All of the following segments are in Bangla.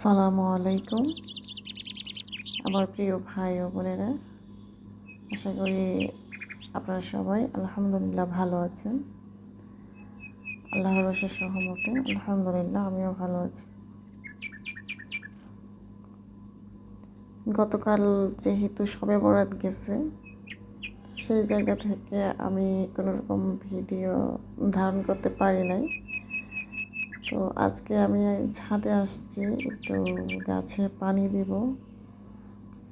আসসালামু আলাইকুম আমার প্রিয় ভাই ও বোনেরা, আশা করি আপনারা সবাই আলহামদুলিল্লাহ ভালো আছেন। আল্লাহর অশেষ রহমতে আলহামদুলিল্লাহ আমিও ভালো আছি। গতকাল যেহেতু শবে বরাত গেছে, সেই জায়গা থেকে আমি কোনোরকম ভিডিও ধারণ করতে পারি নাই। তো আজকে আমি ছাদে আসছি, একটু গাছে পানি দিব।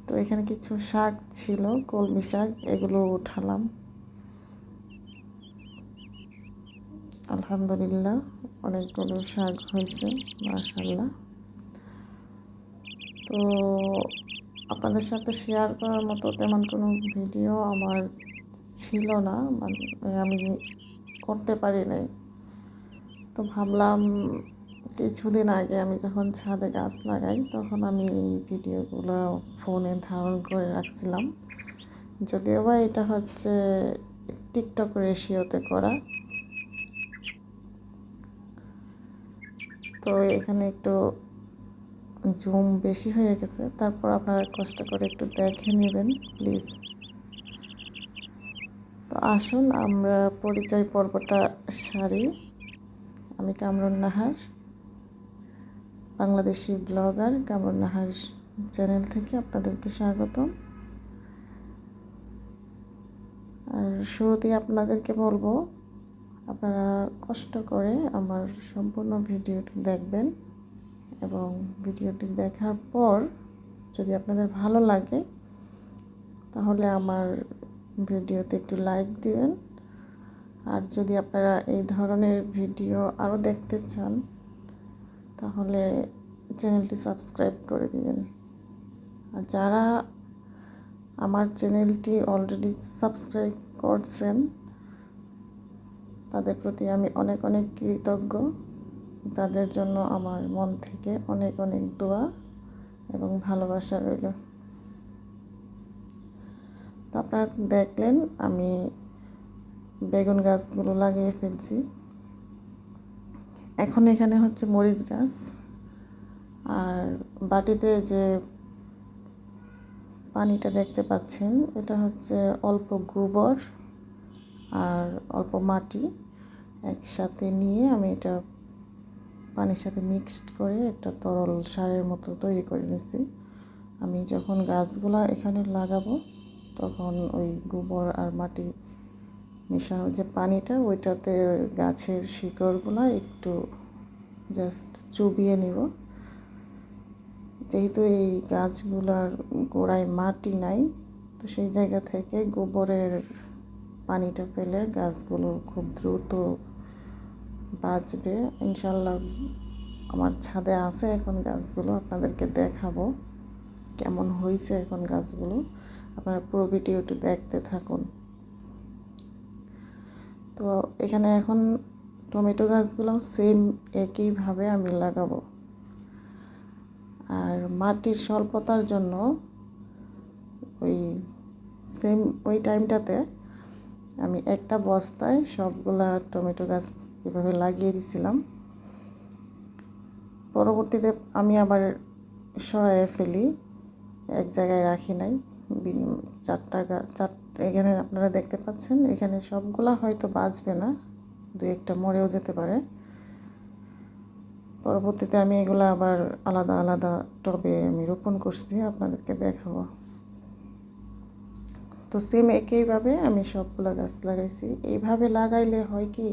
তো এখানে কিছু শাক ছিল, কলমি শাক, এগুলো উঠালাম। আলহামদুলিল্লাহ অনেকগুলো শাক হয়েছে, মাশাআল্লাহ। তো আপনাদের সাথে শেয়ার করার মতো তেমন কোনো ভিডিও আমার ছিল না, মানে আমি করতে পারি নাই। তো ভাবলাম কিছুদিন আগে আমি যখন ছাদে গাছ লাগাই, তখন আমি এই ভিডিওগুলো ফোনে ধারণ করে রাখছিলাম। যদিও বা এটা হচ্ছে টিকটক রেশিওতে করা। তো এখানে একটু জুম বেশি হয়ে গেছে, তারপর আপনারা কষ্ট করে একটু দেখে নেবেন প্লিজ। তো আসুন আমরা পরিচয় পর্বটা সারি। আমি কামরুন নাহার, বাংলাদেশি ব্লগার। কামরুন নাহার চ্যানেল থেকে আপনাদেরকে স্বাগতম। আর শুরুতেই আপনাদেরকে বলবো, আপনারা কষ্ট করে আমার সম্পূর্ণ ভিডিওটি দেখবেন এবং ভিডিওটি দেখার পর যদি আপনাদের ভালো লাগে তাহলে আমার ভিডিওতে একটু লাইক দিবেন। আর যদি আপনারা এই ধরনের ভিডিও আরও দেখতে চান তাহলে চ্যানেলটি সাবস্ক্রাইব করে দিবেন। আর যারা আমার চ্যানেলটি অলরেডি সাবস্ক্রাইব করছেন তাদের প্রতি আমি অনেক অনেক কৃতজ্ঞ। তাদের জন্য আমার মন থেকে অনেক অনেক দোয়া এবং ভালোবাসা রইল। তো আপনারা দেখলেন আমি বেগুন গাছগুলো লাগিয়ে ফেলছি। এখন এখানে হচ্ছে মরিচ গাছ, আর বাটিতে যে পানিটা দেখতে পাচ্ছেন এটা হচ্ছে অল্প গোবর আর অল্প মাটি একসাথে নিয়ে আমি এটা পানির সাথে মিক্সড করে একটা তরল সারের মতো তৈরি করে নিচ্ছি। আমি যখন গাছগুলা এখানে লাগাবো তখন ওই গোবর আর মাটি মেশানো যে পানিটা, ওইটাতে গাছের শিকড়গুলো একটু জাস্ট চুবিয়ে নিব। যেহেতু এই গাছগুলার গোড়ায় মাটি নাই, তো সেই জায়গা থেকে গোবরের পানিটা পেলে গাছগুলো খুব দ্রুত বাঁচবে ইনশাল্লাহ। আমার ছাদে আছে এখন গাছগুলো, আপনাদেরকে দেখাবো কেমন হয়েছে এখন গাছগুলো। আপনারা পুরো ভিডিওটি দেখতে থাকুন। তো এখানে এখন টমেটো গাছগুলো সেম একইভাবে আমি লাগাবো। আর মাটির স্বল্পতার জন্য ওই সেম ওই টাইমটাতে আমি একটা বস্তায় সবগুলা টমেটো গাছ এভাবে লাগিয়ে দিছিলাম। পরবর্তীতে আমি আবার সরাইয়ে ফেলি, এক জায়গায় রাখি নাই। এখানে আপনারা দেখতে পাচ্ছেন, এখানে সবগুলা হয়তো বাঁচবে না, দু একটা মরেও যেতে পারে। পরবর্তীতে আমি এগুলো আবার আলাদা আলাদা টবে আমি রোপণ করছি, আপনাদেরকে দেখাবো। তো সেম একইভাবে আমি সবগুলো গাছ লাগাইছি। এইভাবে লাগাইলে হয় কি,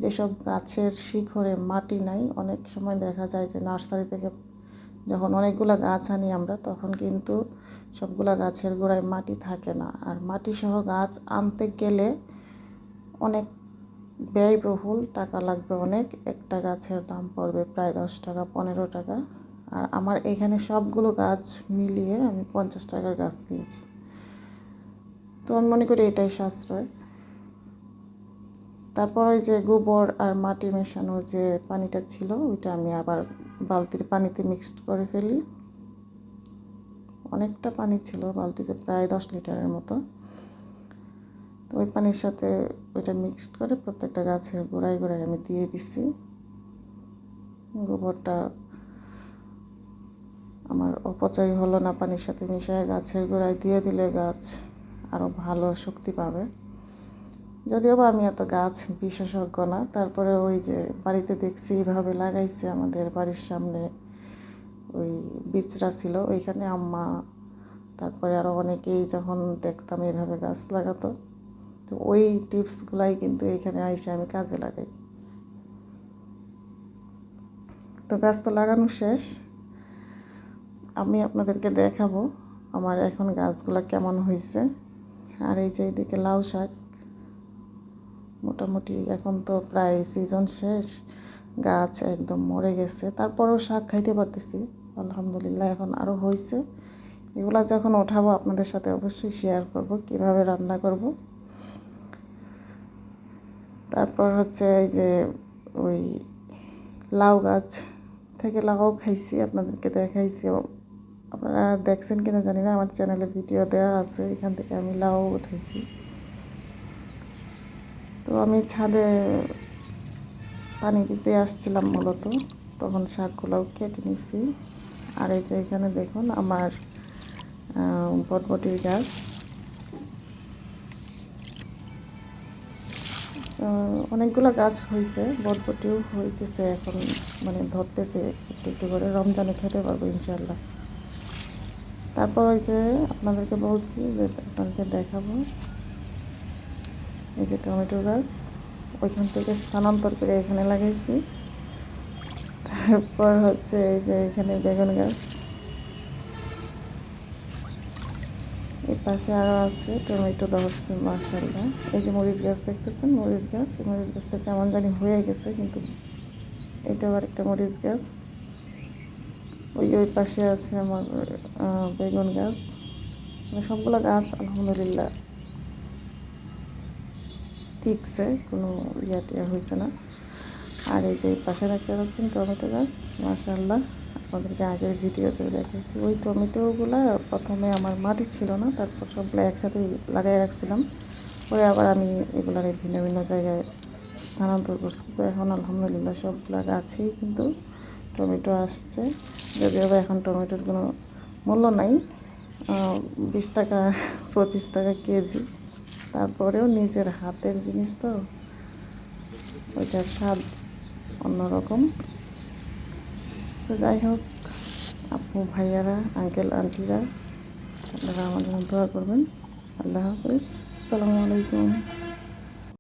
যেসব গাছের শিকড়ে মাটি নাই, অনেক সময় দেখা যায় যে নার্সারি থেকে যখন অনেকগুলো গাছ আনি আমরা, তখন কিন্তু সবগুলা গাছের গোড়ায় মাটি থাকে না। আর মাটি সহ গাছ আনতে গেলে অনেক ব্যয়বহুল, টাকা লাগবে অনেক। একটা গাছের দাম পড়বে প্রায় 10 টাকা 15 টাকা। আর আমার এখানে সবগুলো গাছ মিলিয়ে আমি 50 টাকার গাছ কিনছি। তো আমি মনে করি এটাই সাশ্রয়। তারপর ওই যে গোবর আর মাটি মেশানো যে পানিটা ছিল, ওইটা আমি আবার বালতির পানিতে মিক্সড করে ফেলি। অনেকটা পানি ছিল বালতিতে, প্রায় 10 লিটারের মতো। তো ওই পানির সাথে ওইটা মিক্সড করে প্রত্যেকটা গাছের গোড়ায় গোড়ায় আমি দিয়ে দিচ্ছি। গোবরটা আমার অপচয় হলো না, পানির সাথে মিশিয়ে গাছের গোড়ায় দিয়ে দিলে গাছ আরও ভালো শক্তি পাবে। যদিও বা আমি এত গাছ বিশেষজ্ঞ না, তারপরে ওই যে বাড়িতে দেখছি এইভাবে লাগাইছে, আমাদের বাড়ির সামনে ওই বিচরা ছিল, ওইখানে আম্মা তারপরে আরও অনেকেই যখন দেখতাম এইভাবে গাছ লাগাতো, তো ওই টিপসগুলাই কিন্তু এখানে আইসে আমি কাজে লাগাই। তো গাছ তো লাগানো শেষ, আমি আপনাদেরকে দেখাবো আমার এখন গাছগুলো কেমন হয়েছে। আর এই যে এইদিকে লাউ শাক, মোটামুটি এখন তো প্রায় সিজন শেষ, গাছ একদম মরে গেছে, তারপরেও শাক খাইতে পারতেছি আলহামদুলিল্লাহ। এখন আরও হয়েছে, এগুলা যখন ওঠাবো আপনাদের সাথে অবশ্যই শেয়ার করব কিভাবে রান্না করব। তারপর হচ্ছে এই যে ওই লাউ গাছ থেকে লাউ খাইছি, আপনাদেরকে দেখাইছি, আপনারা দেখছেন কিনা জানি না, আমার চ্যানেলে ভিডিও দেওয়া আছে, এখান থেকে আমি লাউ উঠাইছি। তো আমি ছাদে পানি দিতে আসছিলাম মূলত, তখন শাকগুলোও কেটে নিছি। আর এই যে এখানে দেখুন আমার বটবটির গাছ, অনেকগুলো গাছ হয়েছে, বটবটিও হইতেছে এখন, মানে ধরতেছে একটু একটু করে, রমজানে খেতে পারবো ইনশাল্লাহ। তারপর ওই যে আপনাদেরকে বলছি যে আপনাদেরকে দেখাবো এই যে টমেটো গাছ, ওইখান থেকে স্থানান্তর করে এখানে লাগাইছি। তারপর হচ্ছে এই যে এখানে বেগুন গাছ, এই পাশে আরও আছে টমেটো ধরছে মাশাআল্লাহ। এই যে মরিচ গাছ দেখতেছেন, মরিচ গাছ, এই মরিচ গাছটা কেমন জানি হয়ে গেছে, কিন্তু এটাও আরেকটা মরিচ গাছ। ওই পাশে আছে আমার বেগুন গাছ, মানে সবগুলো গাছ আলহামদুলিল্লাহ ঠিকছে, কোনো টিয়া হয়েছে না। আর এই যে পাশে রাখতে পারছেন টমেটো গাছ মাশাআল্লাহ, আপনাদেরকে আগের ভিডিওতে দেখাইছি। ওই টমেটোগুলো প্রথমে আমার মাটি ছিল না, তারপর সবগুলো একসাথে লাগাই রাখছিলাম, পরে আবার আমি এগুলার ভিন্ন ভিন্ন জায়গায় স্থানান্তর করছি। তো এখন আলহামদুলিল্লাহ সবগুলো গাছেই কিন্তু টমেটো আসছে, যদিও এখন টমেটোর কোনো মূল্য নাই, 20 টাকা 25 টাকা কেজি, তারপরেও নিজের হাতের জিনিস তো ওইটার স্বাদ অন্যরকম। তো যাই হোক, আপু ভাইয়ারা, আঙ্কেল আন্টিরা, আপনারা আমার জন্য দোয়া করবেন। আল্লাহ হাফিজ, আসসালামু আলাইকুম।